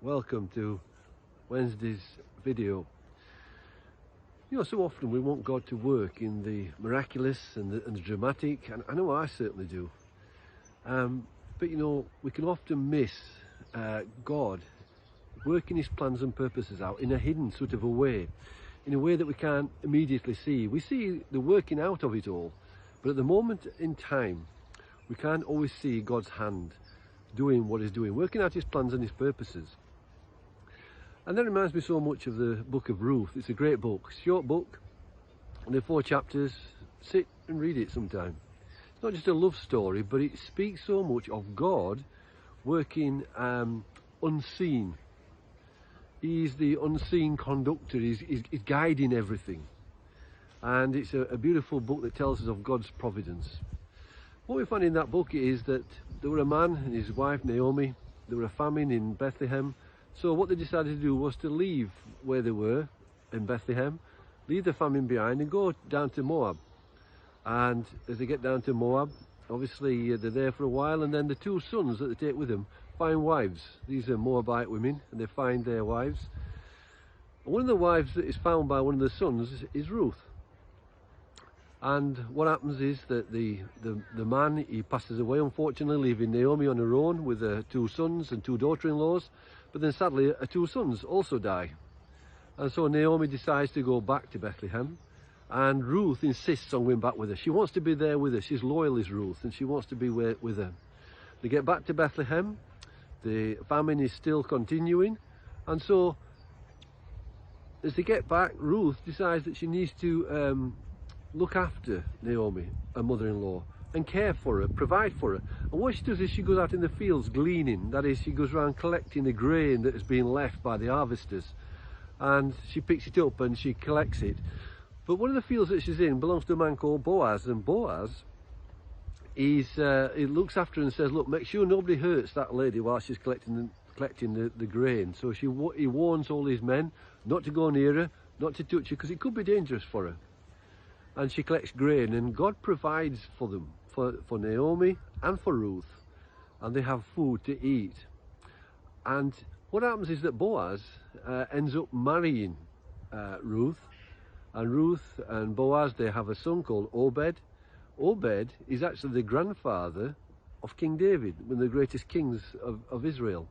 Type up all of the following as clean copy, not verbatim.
Welcome to Wednesday's video. So often we want God to work in the miraculous and the dramatic, and I know I certainly do. But we can often miss God working his plans and purposes out in a hidden sort of a way, in a way that we can't immediately see. We see the working out of it all, but at the moment in time, we can't always see God's hand doing what he's doing, working out his plans and his purposes. And that reminds me so much of the book of Ruth. It's a great book, short book, only 4 chapters. Sit and read it sometime. It's not just a love story, but it speaks so much of God working unseen. He's the unseen conductor, he's guiding everything. And it's a beautiful book that tells us of God's providence. What we find in that book is that there were a man and his wife Naomi. There were a famine in Bethlehem. So what they decided to do was to leave where they were in Bethlehem, leave the famine behind and go down to Moab. And as they get down to Moab, obviously they're there for a while, and then the 2 sons that they take with them find wives. These are Moabite women, and they find their wives. And one of the wives that is found by one of the sons is Ruth. And what happens is that the man, he passes away, unfortunately, leaving Naomi on her own with her 2 sons and 2 daughter-in-laws. But then sadly, her 2 sons also die. And so Naomi decides to go back to Bethlehem, and Ruth insists on going back with her. She wants to be there with her. She's loyal as Ruth, and she wants to be with her. They get back to Bethlehem. The famine is still continuing, and so as they get back, Ruth decides that she needs to look after Naomi, her mother-in-law, and care for her, provide for her. And what she does is she goes out in the fields gleaning. That is, she goes around collecting the grain that has been left by the harvesters, and she picks it up and she collects it. But one of the fields that she's in belongs to a man called Boaz, and Boaz he looks after her and says, look, make sure nobody hurts that lady while she's collecting the grain. So he warns all his men not to go near her, not to touch her, because it could be dangerous for her. And she collects grain, and God provides for them, for Naomi and for Ruth, and they have food to eat. And what happens is that Boaz ends up marrying Ruth, and Ruth and Boaz, they have a son called Obed. Obed is actually the grandfather of King David, one of the greatest kings of Israel.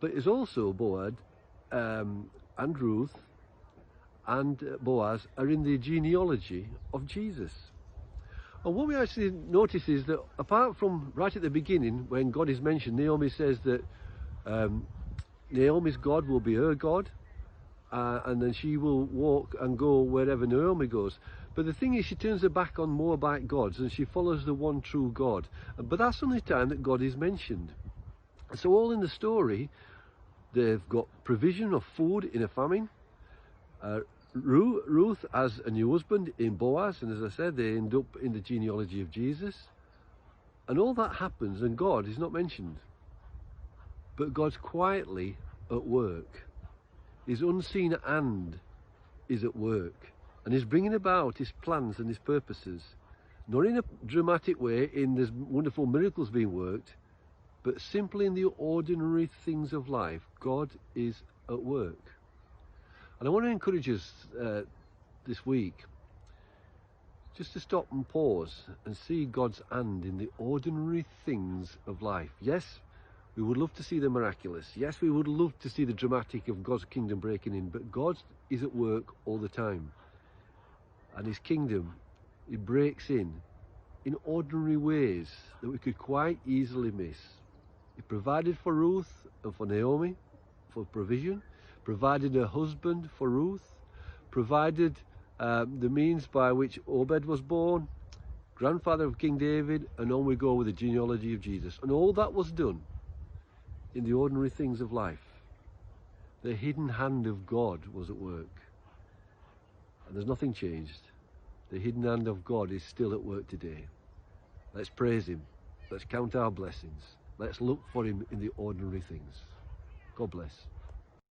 But it's also Boaz and Ruth and Boaz are in the genealogy of Jesus. And what we actually notice is that apart from right at the beginning, when God is mentioned, Naomi says that Naomi's God will be her God, and then she will walk and go wherever Naomi goes. But the thing is, she turns her back on Moabite gods and she follows the one true God. But that's the only time that God is mentioned. So all in the story, they've got provision of food in a famine. Ruth has a new husband in Boaz, and as I said, they end up in the genealogy of Jesus. And all that happens, and God is not mentioned. But God's quietly at work. His unseen hand is at work, and he's bringing about his plans and his purposes. Not in a dramatic way, in there's wonderful miracles being worked, but simply in the ordinary things of life. God is at work. And I want to encourage us this week just to stop and pause and see God's hand in the ordinary things of life. Yes, we would love to see the miraculous. Yes, we would love to see the dramatic of God's kingdom breaking in, but God is at work all the time. And his kingdom, it breaks in ordinary ways that we could quite easily miss. He provided for Ruth and for Naomi, for provision. Provided a husband for Ruth, provided the means by which Obed was born, grandfather of King David, and on we go with the genealogy of Jesus. And all that was done in the ordinary things of life. The hidden hand of God was at work. And there's nothing changed. The hidden hand of God is still at work today. Let's praise him. Let's count our blessings. Let's look for him in the ordinary things. God bless.